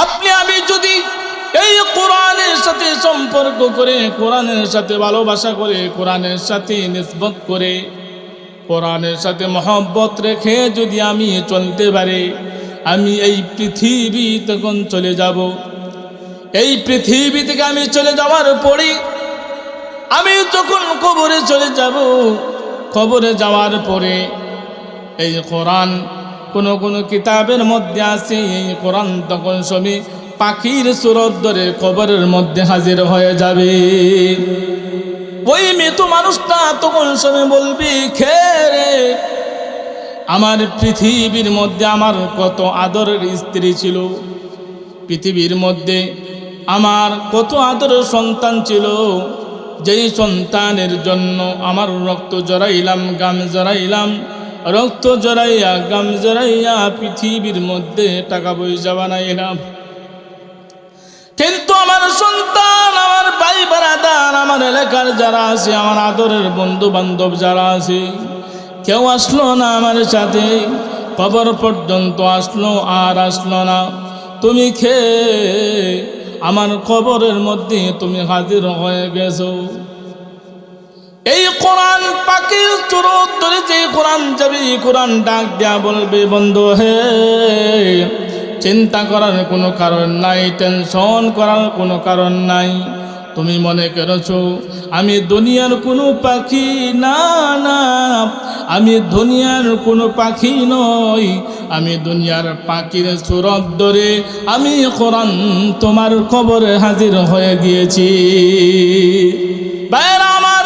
আপনি আমি যদি এই কোরআনের সাথে সম্পর্ক করে, কোরআনের সাথে ভালোবাসা করে, কোরআনের সাথে নিসবত করে, কোরআনের সাথে মহব্বত রেখে যদি আমি চলতে পারি, আমি এই পৃথিবী তখন চলে যাব। এই পৃথিবী থেকে আমি চলে যাওয়ার পরে আমি যখন কবরে চলে যাব, কবরে যাওয়ার পরে এই কোরআন কোন কিতাবের মধ্যে আছে, এই কোরআন তখন সবই পাখির সুরত ধরে কবরের মধ্যে হাজির হয়ে যাবে। ওই মৃত মানুষটা তখন সবে বলবি, খেরে আমার পৃথিবীর মধ্যে আমার কত আদরের স্ত্রী ছিল, পৃথিবীর মধ্যে আমার কত আদরের সন্তান ছিল, যেই সন্তানের জন্য আমার রক্ত জড়াইলাম, গাম জড়াইলাম, রক্ত জড়াইয়া গাম জড়াইয়া পৃথিবীর মধ্যে টাকা পয়সা বানাইলাম, কিন্তু আমার সন্তান, আমার ভাই বারাদার, আমার এলাকার যারা আছে, আমার আদরের বন্ধু বান্ধব যারা আছে, কেউ আসলো না আমার সাথে, কবর পর্যন্ত আসলো আর আসলো না। তুমি আমার কবরের মধ্যে তুমি হাজির হয়ে গেছো। এই কোরআন পাখির সুরত ধরে যে কোরআন যাবে, কোরআন ডাক দেয়া বলবে, বন্ধু হে, চিন্তা করার কোনো কারণ নাই, টেনশন করার কোনো কারণ নাই। তুমি মনে করেছো আমি দুনিয়ার কোনো পাখি? না না, আমি দুনিয়ার কোনো পাখি নই, আমি দুনিয়ার পাখির সুরত ধরে আমি কোরআন তোমার কবরে হাজির হয়ে গিয়েছি। ভাইরা আমার,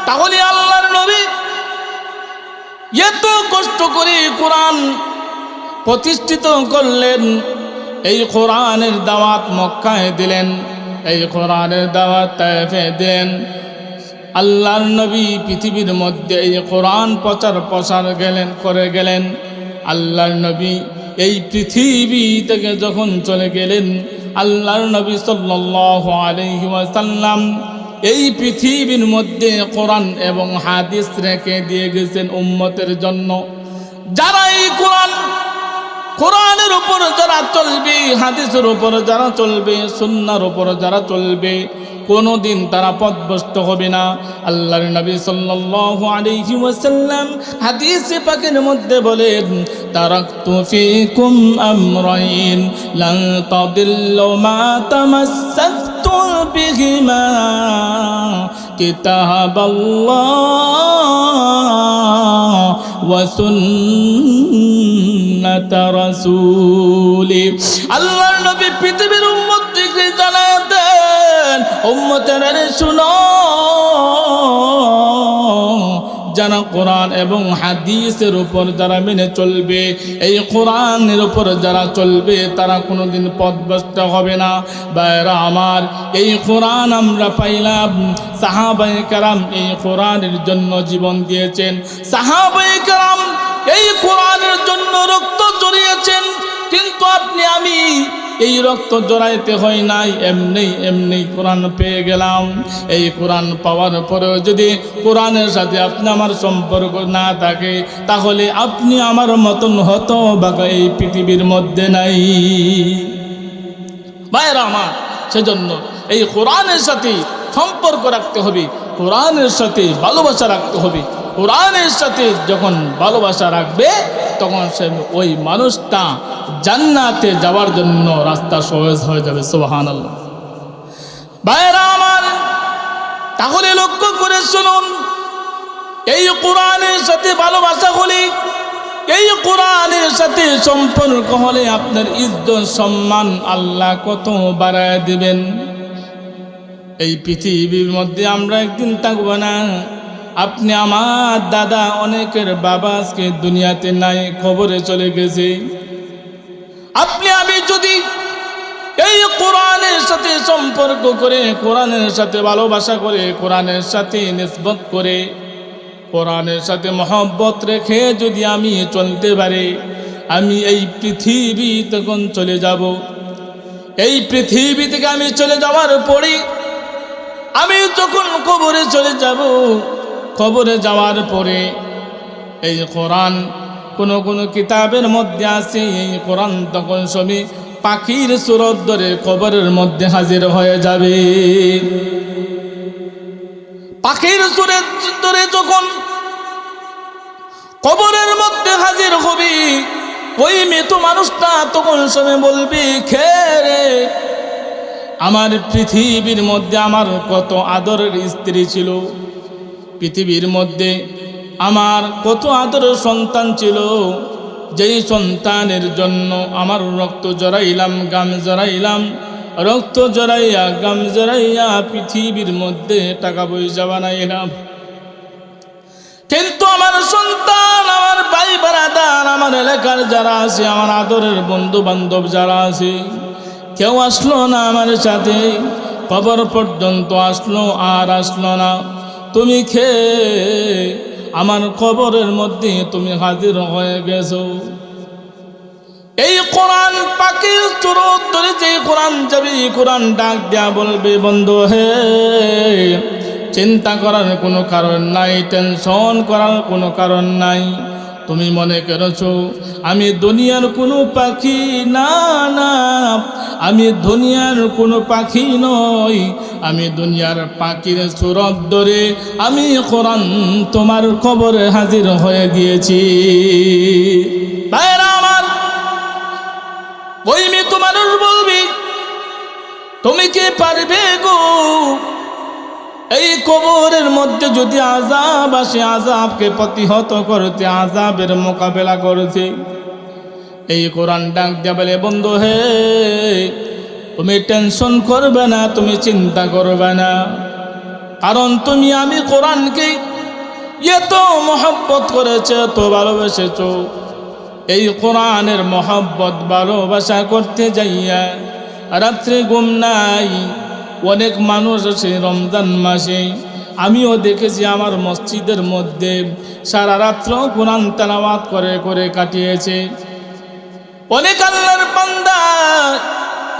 তাহলে আল্লাহর নবী এত কষ্ট করে কোরআন প্রতিষ্ঠিত করলেন, এই কোরআনের দাওয়াত মক্কায় দিলেন, এই কোরআনের দাওয়াত তায়েফে দিলেন। আল্লাহর নবী পৃথিবীর মধ্যে এই কোরআন প্রচার প্রসার করে গেলেন। আল্লাহর নবী এই পৃথিবী থেকে যখন চলে গেলেন, আল্লাহর নবী সাল্লাল্লাহু আলাইহি ওয়াসাল্লাম এই পৃথিবীর মধ্যে কোরআন এবং হাদিস রেখে দিয়ে গেছেন উম্মতের জন্য। যারা এই কোরআনের উপর যারা চলবে, হাদিসের উপর যারা চলবে, সুন্নাহর উপর যারা চলবে, কোনোদিন তারা পথভ্রষ্ট হবে না। আল্লাহর নবী সাল্লাল্লাহু আলাইহি ওয়াসাল্লাম হাদিসে পাকের মধ্যে বলেন, তারাকতু ফীকুম আমরাইন লান তাদিল্লু মা তামাসসাকতু বিহিমা কিতাবাল্লাহ ওয়া সুন্নাতা রাসূলি। আল্লাহর নবী পৃথিবীর উম্মতকে জানায় দেন, উম্মতেরা শুনো, যারা কোরআন এবং হাদিসের উপর যারা মেনে চলবে, এই কোরআনের উপর যারা চলবে, তারা কোনোদিন পথভ্রষ্ট হবে না। ভাইরা আমার, এই কোরআন আমরা পাইলাম। সাহাবায়ে কেরাম এই কোরআনের জন্য জীবন দিয়েছেন, সাহাবায়ে কেরাম এই কোরআনের জন্য রক্ত ঝরিয়েছেন। কিন্তু আপনি আমি এই রক্ত জড়াইতে হয় নাই, এমনি কোরআন পেয়ে গেলাম। এই কোরআন পাওয়ার পরেও যদি কোরআনের সাথে আপনি আমার সম্পর্ক না থাকে, তাহলে আপনি আমার মতন হতভাগা এই পৃথিবীর মধ্যে নাই। ভাইরা আমার, সেজন্য এই কোরআনের সাথে সম্পর্ক রাখতে হবে, কোরআনের সাথে ভালোবাসা রাখতে হবে। কোরআনের সাথে যখন ভালোবাসা রাখবে, তখন সে ওই মানুষটা জান্নাতে যাওয়ার জন্য রাস্তা সহজ হয়ে যাবে। সুবহানাল্লাহ। ভাইরা আমার, তাহলে লক্ষ্য করে শুনুন, এই কোরআনের সাথে ভালোবাসা হলে, এই কোরআনের সাথে সম্পর্ক হলে আপনার ইজ্জত সম্মান আল্লাহ কত বাড়ায় দিবেন। এই পৃথিবীর মধ্যে আমরা একদিন থাকবো না। আপনি আমার দাদা, অনেকের বাবা আজকে দুনিয়াতে নাই, কবরে চলে গেছে। আপনি আমি যদি এই কোরআনের সাথে সম্পর্ক করে, কোরআনের সাথে ভালোবাসা করে, কোরআনের সাথে নিসবত করে, কোরআনের সাথে মহব্বত রেখে যদি আমি চলতে পারি, আমি এই পৃথিবী তখন চলে যাব। এই পৃথিবী থেকে আমি চলে যাওয়ার পরে আমি যখন কবরে চলে যাব, কবরে যাওয়ার পরে এই কোরআন কোন কিতাবের মধ্যে আছে, এই কোরআন তখন সবই পাখির সুরত ধরে কবরের মধ্যে হাজির হয়ে যাবে। পাখির সুরত ধরে যখন কবরের মধ্যে হাজির হবে, ওই মৃত মানুষটা তখন সময় বলবি, খেরে আমার পৃথিবীর মধ্যে আমার কত আদরের স্ত্রী ছিল, পৃথিবীর মধ্যে আমার কত আদরের সন্তান ছিল, যেই সন্তানের জন্য আমার রক্ত জড়াইলাম, গাম জড়াইলাম, রক্ত জড়াইয়া গাম জড়াইয়া পৃথিবীর মধ্যে টাকা পয়সা বানাইলাম, কিন্তু আমার সন্তান, আমার ভাই বারাদার, আমার এলাকার যারা আছে, আমার আদরের বন্ধু বান্ধব যারা আছে, কেউ আসলো না আমার সাথে, কবর পর্যন্ত আসলো আর আসলো না। তুমি আমার কবরের মধ্যে তুমি হাজির হয়ে গেছো। এই কোরআন পাখির সুরত ধরে যে কোরআন যাবে, কোরআন ডাক দেয়া বলবে, বন্ধু হে, চিন্তা করার কোনো কারণ নাই, টেনশন করার কোনো কারণ নাই। তুমি মনে করেছো আমি দুনিয়ার কোনো পাখি? না না, আমি দুনিয়ার কোনো পাখি নই, আমি দুনিয়ার পাখির সুরত ধরে আমি কোরআন তোমার কবরে হাজির হয়ে গিয়েছি। ভাইরা আমার, ওই মৃত মানুষ বলবি, তুমি কি পারবে গো এই কবরের মধ্যে যদি আযাব আসে, আযাবকে প্রতিহত করতে, আযাবের মোকাবেলা করতে? এই কোরআন ডাক দিয়া বলে, বন্ধু হে, তুমি টেনশন করবে না, তুমি চিন্তা করবে না, কারণ তুমি আমি কোরআনকে এত মহব্বত করেছে, এত ভালোবেসেছ। এই কোরআনের মহব্বত ভালোবাসা করতে যাইয়া রাত্রে ঘুম নাই। অনেক মানুষ আছে রমজান মাসে, আমিও দেখেছি আমার মসজিদের মধ্যে সারা রাত্র কোরআন তেলাওয়াত করে করে কাটিয়েছে। অনেক আল্লাহর বান্দা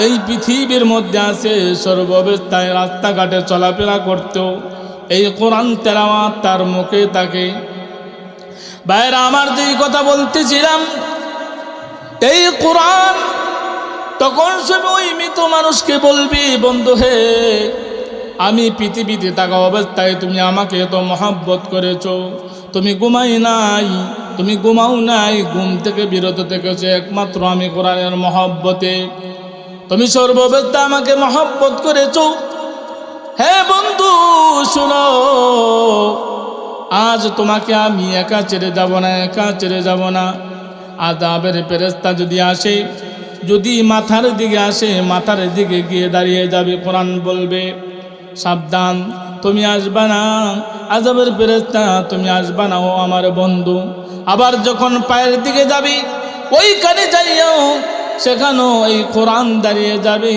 এই পৃথিবীর মধ্যে আছে, সর্বাবস্থায় রাস্তাঘাটে চলাফেরা করতেও এই কোরআন তেলাওয়াত তার মুখে থাকে। ভাইরা আমার, যেই কথা বলতেছিলাম, এই কোরআন তখন সে ওই মৃত মানুষকে বলবি, বন্ধু হে, আমি পৃথিবীতে থাকা অবস্থায় তুমি আমাকে এত মহব্বত করেছো, তুমি ঘুমাই নাই, তুমি ঘুমাও নাই, ঘুম থেকে বিরত থেকেছো একমাত্র আমি কোরআনের মহব্বতে, তুমি সর্বাবস্থায় আমাকে মহব্বত করেছো। হে বন্ধু শোনো, আজ তোমাকে আমি একা ছেড়ে যাব না, একা ছেড়ে যাব না। আযাবের ফেরেশতা যদি আসে, যদি মাথার দিকে আসে, মাথার দিকে গিয়ে দাঁড়িয়ে যাবে, কোরআন বলবে, সাবধান, তুমি আসবা না, আযাবের ফেরেশতা তুমি আসবা না ও আমার বন্ধু। আবার যখন পায়ের দিকে যাবি, ওইখানে যাইও, সেখানেও এই কোরআন দাঁড়িয়ে যাবে,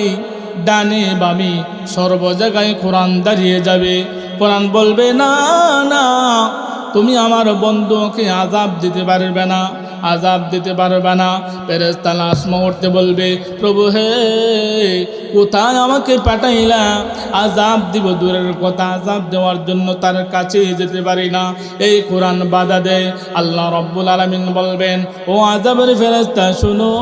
ডানে বামে সর্ব জায়গায় কোরআন দাঁড়িয়ে যাবে। কোরআন বলবে, না না, তুমি আমার বন্ধুকে আযাব দিতে পারবে না, আযাব দিতে পারবে না। ফেরেশতা লাশ মুহূর্তে বলবে, প্রভু হে, কোথায় আমাকে পাঠাইলা? আযাব দিব দূরের কথা, আযাব দেওয়ার জন্য তার কাছে যেতে পারি না। এই কোরআন বাধা দেয়। আল্লাহ রব্বুল আলামিন বলবেন, ও আযাবের ফেরেশতা শুনো,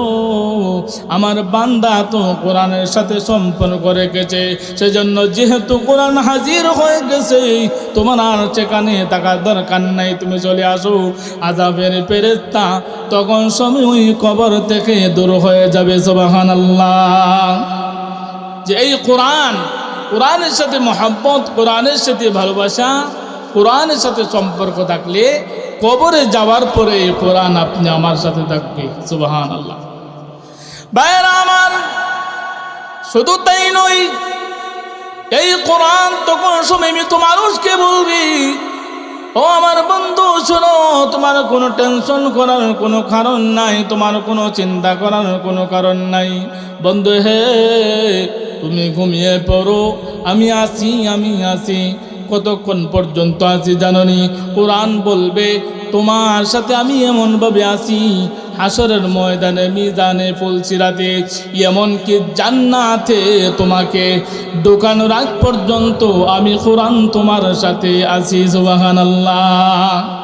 আমার বান্দা তো কোরআনের সাথে সম্পর্ক রেখেছে, সেজন্য যেহেতু কোরআন হাজির হয়ে গেছে, তোমার আর সেখানে থাকার দরকার নাই, তুমি চলে আসো। আযাবের ফেরেশতা তখন সময় ওই কবর থেকে দূর হয়ে যাবে। সুবহানাল্লাহ। যে এই কোরআন, কোরআনের সাথে মহব্বত, কোরআনের সাথে ভালোবাসা, কোরআনের সাথে সম্পর্ক থাকলে কবরে যাওয়ার পরে এই কোরআন আপনি আমার সাথে থাকবে। সুবহানাল্লাহ। ভাইরা আমার, শুধু তাই নয়, এই কোরআন তখন সময় মৃত মানুষকে বলবি, ও আমার বন্ধু শোনো, তোমার কোনো টেনশন করার কোনো কারণ নাই, তোমার কোনো চিন্তা করার কোনো কারণ নাই। বন্ধু হে, তুমি ঘুমিয়ে পড়ো, আমি আসি, আমি আসি। কতক্ষণ পর্যন্ত আসি জানোনি? কোরআন বলবে, তোমার সাথে আমি এমনভাবে আসি, হাসরের ময়দানে, মিজানে, ফুলসিরাতে, এমনকি জান্নাতে তোমাকে ঢোকানোর আগ পর্যন্ত আমি কোরআন তোমার সাথে আছি। সুবহানাল্লাহ।